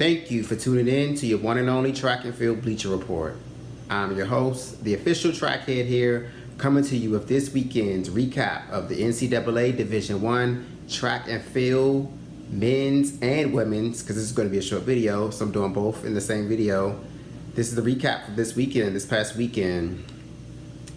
Thank you for tuning in to your one and only Track and Field Bleacher Report. I'm your host, the official track head here, coming to you with this weekend's recap of the NCAA Division I Track and Field men's and women's, because this is going to be a short video, so I'm doing both in the same video. This is the recap for this weekend, this past weekend.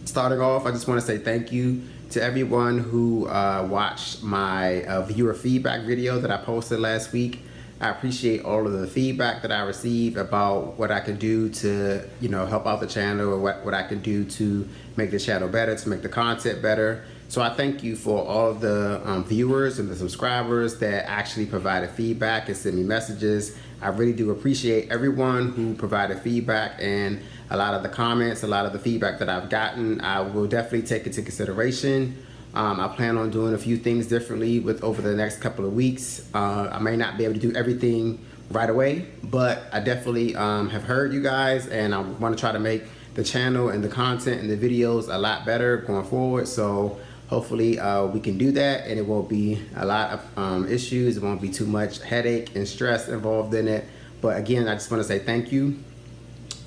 Starting off, I just want to say thank you to everyone who watched my viewer feedback video that I posted last week. I appreciate all of the feedback that I received about what I can do to, help out the channel, or what I can do to make the channel better, to make the content better. So I thank you for all of the viewers and the subscribers that actually provided feedback and sent me messages. I really do appreciate everyone who provided feedback, and a lot of the comments, a lot of the feedback that I've gotten, I will definitely take into consideration. I plan on doing a few things differently over the next couple of weeks. I may not be able to do everything right away, but I definitely have heard you guys, and I want to try to make the channel and the content and the videos a lot better going forward. So hopefully we can do that, and it won't be a lot of issues. It won't be too much headache and stress involved in it. But again, I just want to say thank you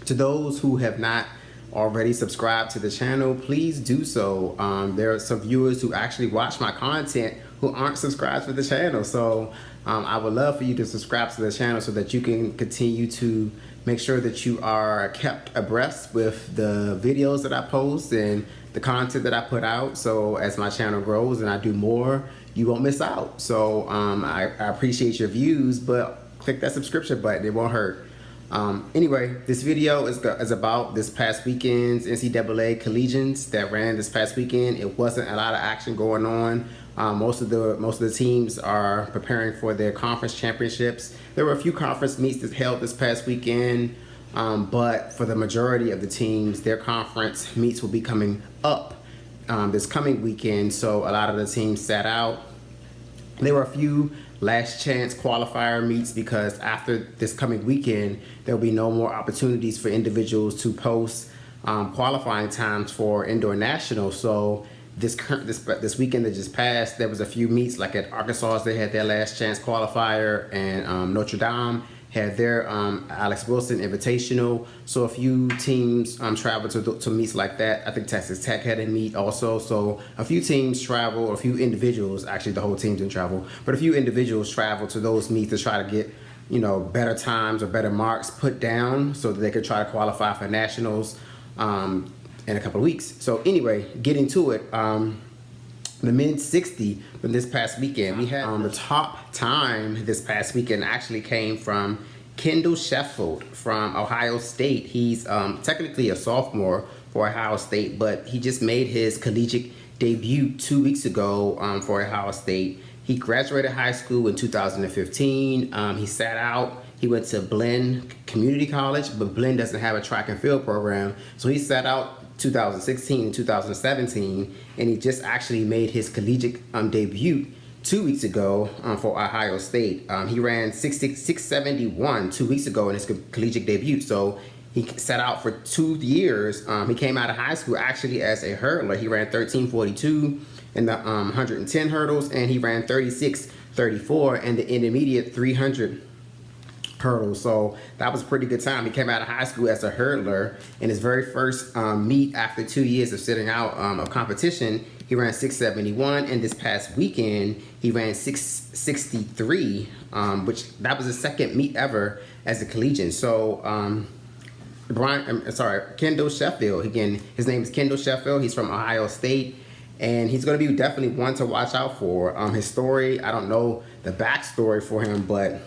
to those who have not already subscribed to the channel. Please do so. There are some viewers who actually watch my content who aren't subscribed to the channel, so I would love for you to subscribe to the channel so that you can continue to make sure that you are kept abreast with the videos that I post and the content that I put out. So as my channel grows and I do more, you won't miss out. So I appreciate your views, but click that subscription button, it won't hurt. Anyway, this video is about this past weekend's NCAA collegians that ran this past weekend. It wasn't a lot of action going on. Most of the teams are preparing for their conference championships. There were a few conference meets that held this past weekend, but for the majority of the teams, their conference meets will be coming up this coming weekend. So a lot of the teams sat out. There were a few last chance qualifier meets because after this coming weekend, there'll be no more opportunities for individuals to post qualifying times for indoor nationals. So this weekend that just passed, there was a few meets, like at Arkansas, they had their last chance qualifier, and Notre Dame had their Alex Wilson Invitational. So a few teams traveled to meets like that. I think Texas Tech had a meet also. So a few teams travel, a few individuals, actually the whole team didn't travel, but a few individuals travel to those meets to try to get, better times or better marks put down so that they could try to qualify for nationals in a couple of weeks. So anyway, getting to it, the men's 60 from this past weekend, we had the top time this past weekend actually came from Kendall Sheffield from Ohio State. He's technically a sophomore for Ohio State, but he just made his collegiate debut 2 weeks ago for Ohio State. He graduated high school in 2015. He sat out. He went to Blinn Community College, but Blinn doesn't have a track and field program, so he sat out 2016 and 2017, and he just actually made his collegiate debut 2 weeks ago for Ohio State. He ran 671 2 weeks ago in his collegiate debut, so he sat out for 2 years. He came out of high school actually as a hurdler. He ran 13:42 in the 110 hurdles, and he ran 36:34 in the intermediate 300 hurdles. So that was a pretty good time. He came out of high school as a hurdler. In his very first meet after 2 years of sitting out of competition, he ran 671, and this past weekend he ran 663, which that was his second meet ever as a collegian. So Kendall Sheffield, again, his name is Kendall Sheffield. He's from Ohio State, and he's going to be definitely one to watch out for. His story, I don't know the backstory for him, but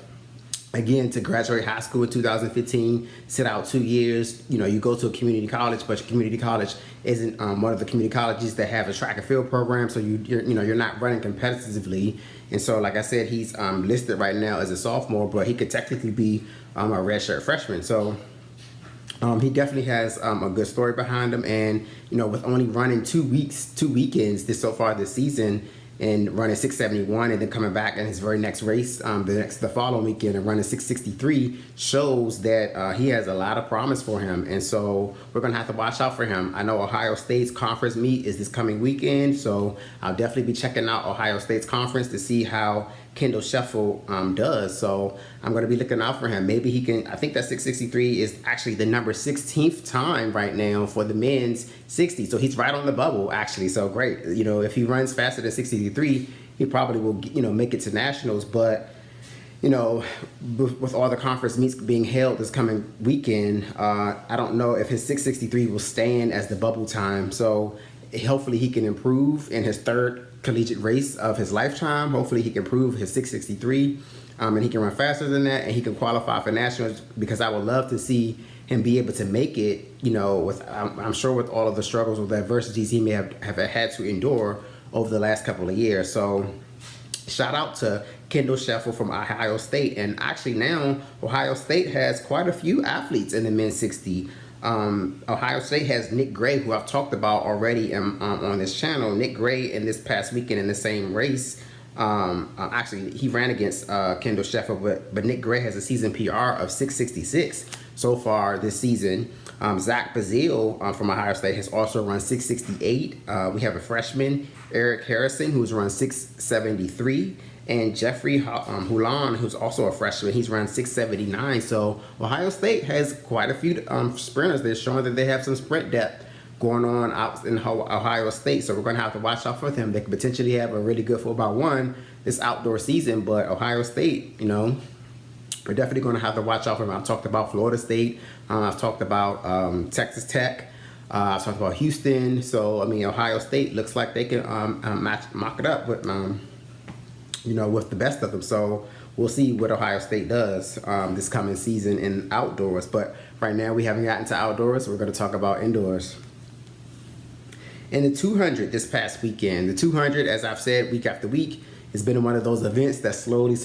again, to graduate high school in 2015, sit out 2 years, you go to a community college, but your community college isn't one of the community colleges that have a track and field program, so you're not running competitively. And so, like I said, he's listed right now as a sophomore, but he could technically be a redshirt freshman. So he definitely has a good story behind him, and with only running 2 weekends so far this season, and running 671 and then coming back in his very next race the following weekend and running 663 shows that he has a lot of promise for him. And so we're going to have to watch out for him. I know Ohio State's conference meet is this coming weekend, so I'll definitely be checking out Ohio State's conference to see how Kendall Sheffield does. So I'm going to be looking out for him. Maybe he can. I think that 663 is actually the number 16th time right now for the men's 60. So he's right on the bubble, actually. So great. You know, if he runs faster than 63, he probably will, you know, make it to nationals. But you know, with all the conference meets being held this coming weekend, I don't know if his 663 will stand as the bubble time. So hopefully he can improve in his third collegiate race of his lifetime. Hopefully he can improve his 663, and he can run faster than that, and he can qualify for nationals, because I would love to see him be able to make it, you know, with I'm sure with all of the struggles with the adversities he may have had to endure over the last couple of years. So shout out to Kendall Sheffield from Ohio State. And actually now Ohio State has quite a few athletes in the men's 60. Ohio State has Nick Gray, who I've talked about already on this channel. Nick Gray in this past weekend in the same race, actually he ran against Kendall Sheffield, but Nick Gray has a season PR of 666 so far this season. Zach Bazile from Ohio State has also run 668. We have a freshman, Eric Harrison, who's run 673. And Jeffrey Hulan, who's also a freshman, he's run 679. So Ohio State has quite a few sprinters. They're showing that they have some sprint depth going on out in Ohio State. So we're going to have to watch out for them. They could potentially have a really good 4x1 this outdoor season. But Ohio State, you know, we're definitely going to have to watch out for them. I've talked about Florida State. I've talked about Texas Tech. I've talked about Houston. So, I mean, Ohio State looks like they can mock it up with you know, with the best of them. So we'll see what Ohio State does this coming season in outdoors. But right now we haven't gotten to outdoors, so we're going to talk about indoors. In the 200 this past weekend, the 200, as I've said week after week, has been one of those events that's slowly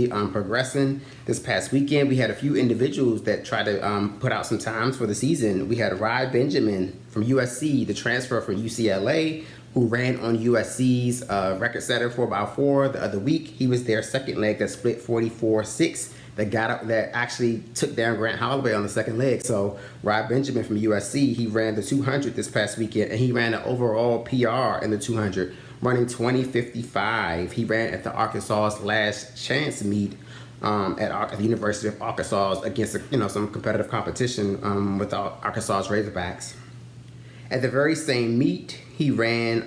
progressing. This past weekend, we had a few individuals that tried to put out some times for the season. We had Rai Benjamin from USC, the transfer from UCLA, who ran on USC's record setter 4x4 the other week. He was their second leg that split 44.6. That actually took down Grant Holloway on the second leg. So Rai Benjamin from USC, he ran the 200 this past weekend, and he ran an overall PR in the 200, running 20:55. He ran at the Arkansas's last chance meet at the University of Arkansas against some competitive competition with the Arkansas Razorbacks. At the very same meet, he ran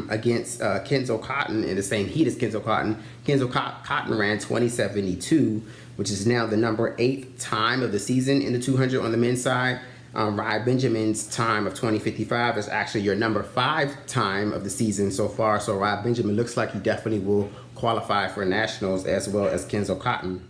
against Kenzo Cotton in the same heat as Kenzo Cotton. Kenzo Cotton ran 20:72, which is now the number 8 time of the season in the 200 on the men's side. Rai Benjamin's time of 20:55 is actually your number 5 time of the season so far. So Rai Benjamin looks like he definitely will qualify for nationals, as well as Kenzo Cotton.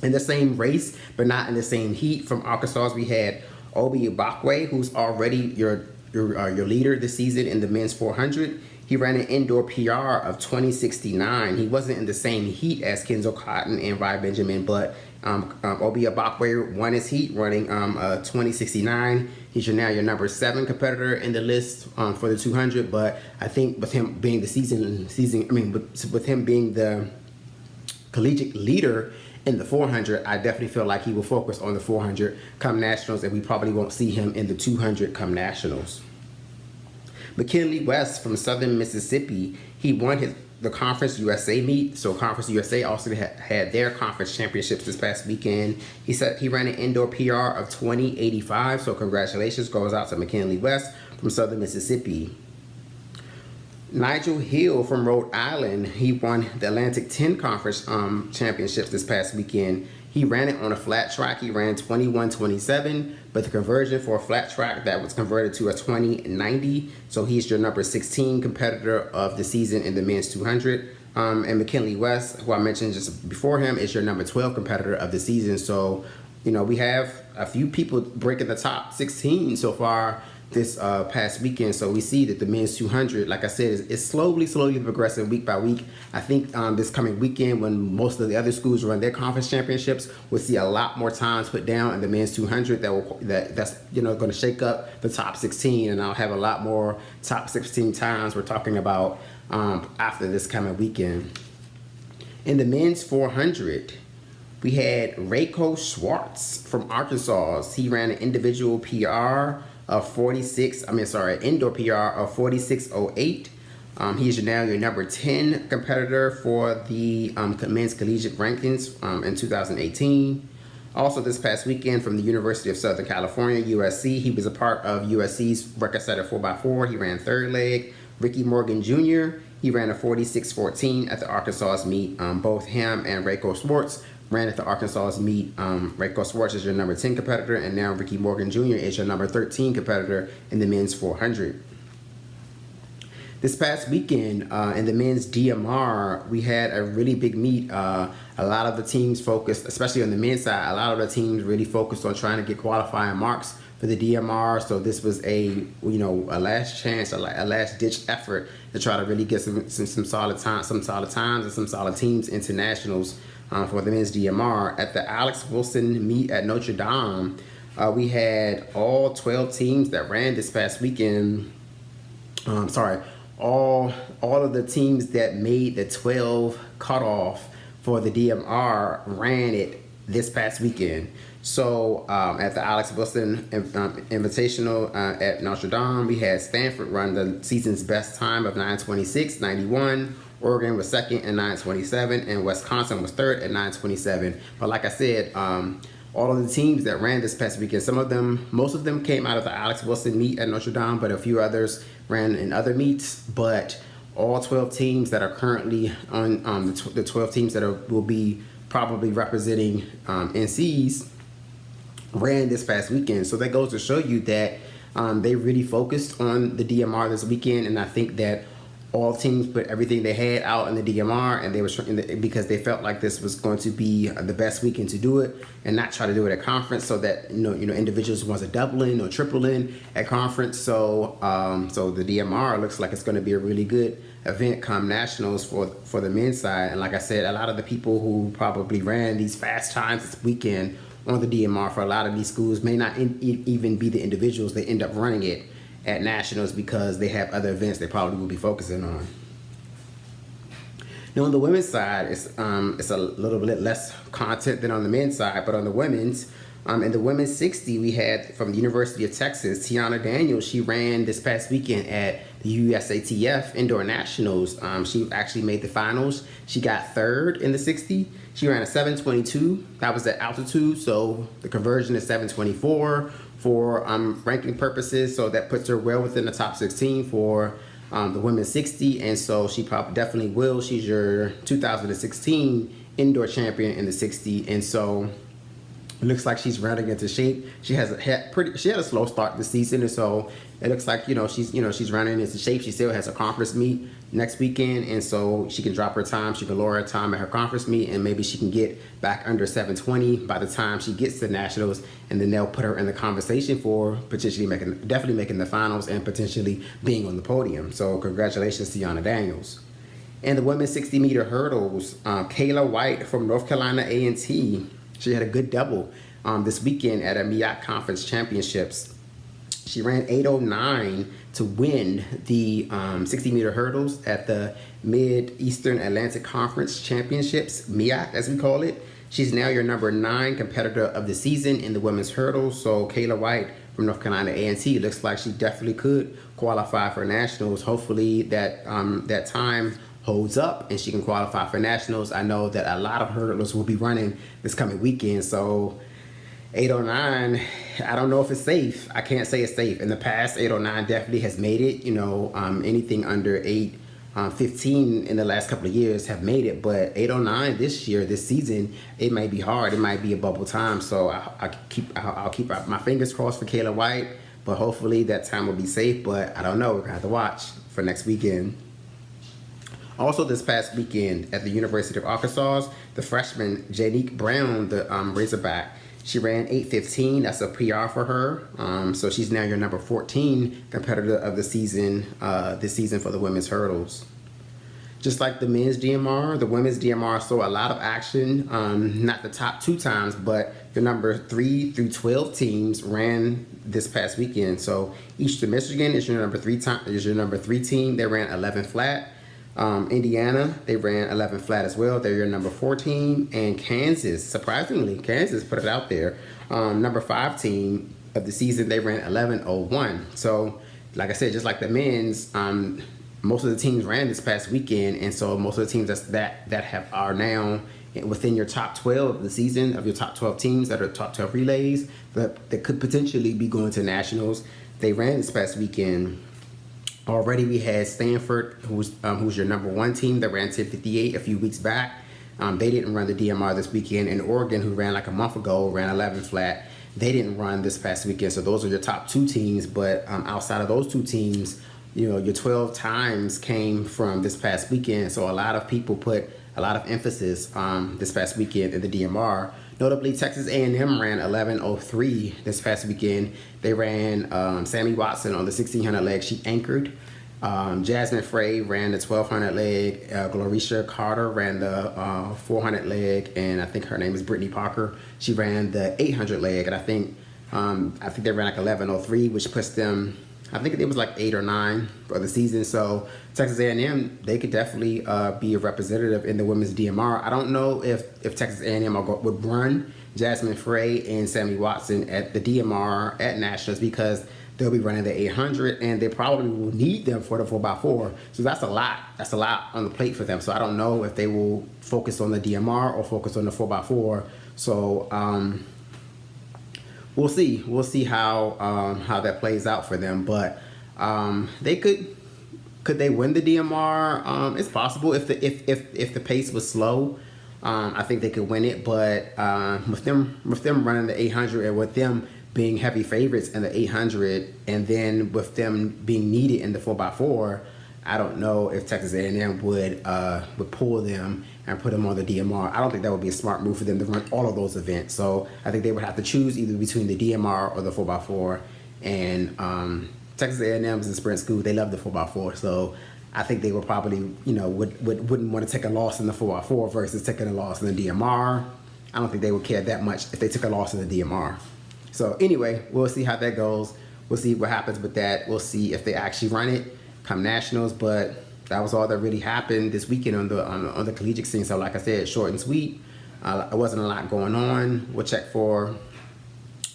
In the same race, but not in the same heat, from Arkansas, we had Obi Ibakwe, who's already your leader this season in the men's 400. He ran an indoor PR of 20:69. He wasn't in the same heat as Kenzo Cotton and Rai Benjamin, but Obi Ibakwe won his heat running 20:69. He's now your number 7 competitor in the list for the 200. But I think with him being with him being the collegiate leader in the 400, I definitely feel like he will focus on the 400 come nationals, and we probably won't see him in the 200 come nationals. McKinley West from Southern Mississippi, he won the Conference USA meet. So Conference USA also had their conference championships this past weekend. He said he ran an indoor PR of 20:85. So congratulations goes out to McKinley West from Southern Mississippi. Nigel Hill from Rhode Island, he won the Atlantic 10 Conference championships this past weekend. He ran it on a flat track. He ran 21:27, but the conversion for a flat track, that was converted to a 20:90. So he's your number 16 competitor of the season in the men's 200. And McKinley West, who I mentioned just before him, is your number 12 competitor of the season. So, we have a few people breaking the top 16 so far this past weekend. So we see that the men's 200, like I said, is slowly progressing week by week. I think this coming weekend, when most of the other schools run their conference championships, we'll see a lot more times put down in the men's 200 that's going to shake up the top 16, and I'll have a lot more top 16 times we're talking about after this coming weekend. In the men's 400, we had Rayco Schwartz from Arkansas. He ran an individual PR of indoor PR of 46.08. He's now your number 10 competitor for the men's collegiate rankings in 2018. Also this past weekend from the University of Southern California, USC, he was a part of USC's record setter 4x4. He ran third leg. Ricky Morgan Jr., he ran a 46.14 at the Arkansas meet. Both him and Rayco Schwartz ran at the Arkansas meet. Rayco Schwartz is your number 10 competitor, and now Ricky Morgan Jr. is your number 13 competitor in the men's 400. This past weekend in the men's DMR, we had a really big meet. A lot of the teams focused, especially on the men's side, a lot of the teams really focused on trying to get qualifying marks for the DMR. So this was a last chance, a last ditch effort to try to really get some solid times and some solid teams into nationals for the men's DMR. At the Alex Wilson meet at Notre Dame, we had all 12 teams that ran this past weekend. All of the teams that made the 12 cutoff for the DMR ran it this past weekend. So at the Alex Wilson Invitational at Notre Dame, we had Stanford run the season's best time of 9:26.91. Oregon was second at 9:27, and Wisconsin was third at 9:27. But like I said, all of the teams that ran this past weekend, most of them came out of the Alex Wilson meet at Notre Dame, but a few others ran in other meets. But all 12 teams that are currently on the 12 teams that will be probably representing NCs ran this past weekend. So that goes to show you that they really focused on the DMR this weekend, and I think that all teams put everything they had out in the DMR, and they were because they felt like this was going to be the best weekend to do it, and not try to do it at conference, so that individuals want to double in or triple in at conference. So the DMR looks like it's going to be a really good event come nationals for the men's side. And like I said, a lot of the people who probably ran these fast times this weekend on the DMR for a lot of these schools may not even be the individuals that end up running it at nationals, because they have other events they probably will be focusing on. Now on the women's side, it's a little bit less content than on the men's side, but on the women's, in the women's 60, we had from the University of Texas, Teahna Daniel. She ran this past weekend at the USATF Indoor Nationals. She actually made the finals. She got third in the 60. She ran a 7:22. That was at altitude, so the conversion is 7:24 for ranking purposes. So that puts her well within the top 16 for the women's 60, and so she definitely will. She's your 2016 indoor champion in the 60, and so it looks like she's running into shape. She had a slow start this season, and so it looks like she's running into shape. She still has a conference meet next weekend, and so she can drop her time. She can lower her time at her conference meet, and maybe she can get back under 7:20 by the time she gets to nationals, and then they'll put her in the conversation for potentially definitely making the finals and potentially being on the podium. So congratulations to Teahna Daniels. And the women's 60-meter hurdles, Kayla White from North Carolina A&T. She had a good double this weekend at a MEAC Conference Championships. She ran 8:09 to win the 60-meter hurdles at the Mid-Eastern Atlantic Conference Championships, MEAC as we call it. She's now your number 9 competitor of the season in the women's hurdles. So Kayla White from North Carolina A&T looks like she definitely could qualify for nationals. Hopefully that time holds up and she can qualify for nationals. I know that a lot of hurdlers will be running this coming weekend, so 8:09, I don't know if it's safe. I can't say it's safe. In the past, 8:09 definitely has made it. Anything under 8:15 in the last couple of years have made it, but 8:09 this season, it might be hard. It might be a bubble time. So I'll keep my fingers crossed for Kayla White, but hopefully that time will be safe. But I don't know. We're gonna have to watch for next weekend. Also this past weekend at the University of Arkansas, the freshman Janique Brown, the Razorback, She ran 8:15. That's a PR for her. So she's now your number 14 competitor of the season this season for the women's hurdles. Just like the men's DMR, the women's DMR saw a lot of action. Not the top 2 times, but your number 3 through 12 teams ran this past weekend. So Eastern Michigan is your number 3 team. They ran 11 flat. Indiana, they ran 11 flat as well. They're your number 4 team. And Kansas, surprisingly, Kansas put it out there. Number 5 team of the season, they ran 11:01. So, like I said, just like the men's, most of the teams ran this past weekend, and so most of the teams that are now within your top 12 of the season, of your top 12 teams that are top 12 relays that could potentially be going to nationals, they ran this past weekend. Already we had Stanford, who's your number 1 team, that ran 10:58 a few weeks back. They didn't run the DMR this weekend. And Oregon, who ran like a month ago, ran 11 flat. They didn't run this past weekend. So those are your top 2 teams. But outside of those 2 teams, your 12 times came from this past weekend. So a lot of people put a lot of emphasis this past weekend in the DMR. Notably, Texas A&M ran 11:03 this past weekend. They ran Sammy Watson on the 1600 leg. She anchored. Jazmine Fray ran the 1200 leg. Glorisha Carter ran the 400 leg, and I think her name is Brittany Parker. She ran the 800 leg, and I think they ran like 11:03, which puts them, I think it was like 8 or 9 for the season. So Texas A&M, they could definitely be a representative in the women's DMR. I don't know if Texas A&M would run Jazmine Fray and Sammy Watson at the DMR at nationals, because they'll be running the 800, and they probably will need them for the 4x4. So that's a lot. That's a lot on the plate for them. So I don't know if they will focus on the DMR or focus on the 4x4. So we'll see. We'll see how that plays out for them. But they could they win the DMR? It's possible if the pace was slow. I think they could win it. But with them running the 800, and with them being heavy favorites in the 800, and then with them being needed in the 4x4, I don't know if Texas A&M would pull them and put them on the DMR. I don't think that would be a smart move for them to run all of those events. So I think they would have to choose either between the DMR or the 4x4. And Texas A&M is a sprint school. They love the 4x4. So I think they would probably, wouldn't want to take a loss in the 4x4 versus taking a loss in the DMR. I don't think they would care that much if they took a loss in the DMR. So anyway, we'll see how that goes. We'll see what happens with that. We'll see if they actually run it come nationals. But that was all that really happened this weekend on the collegiate scene. So like I said, short and sweet. It wasn't a lot going on. We'll check for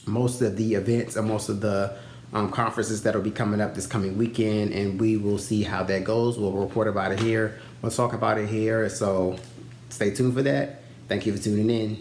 most of the events and most of the conferences that will be coming up this coming weekend, and we will see how that goes. We'll report about it here. We'll talk about it here. So stay tuned for that. Thank you for tuning in.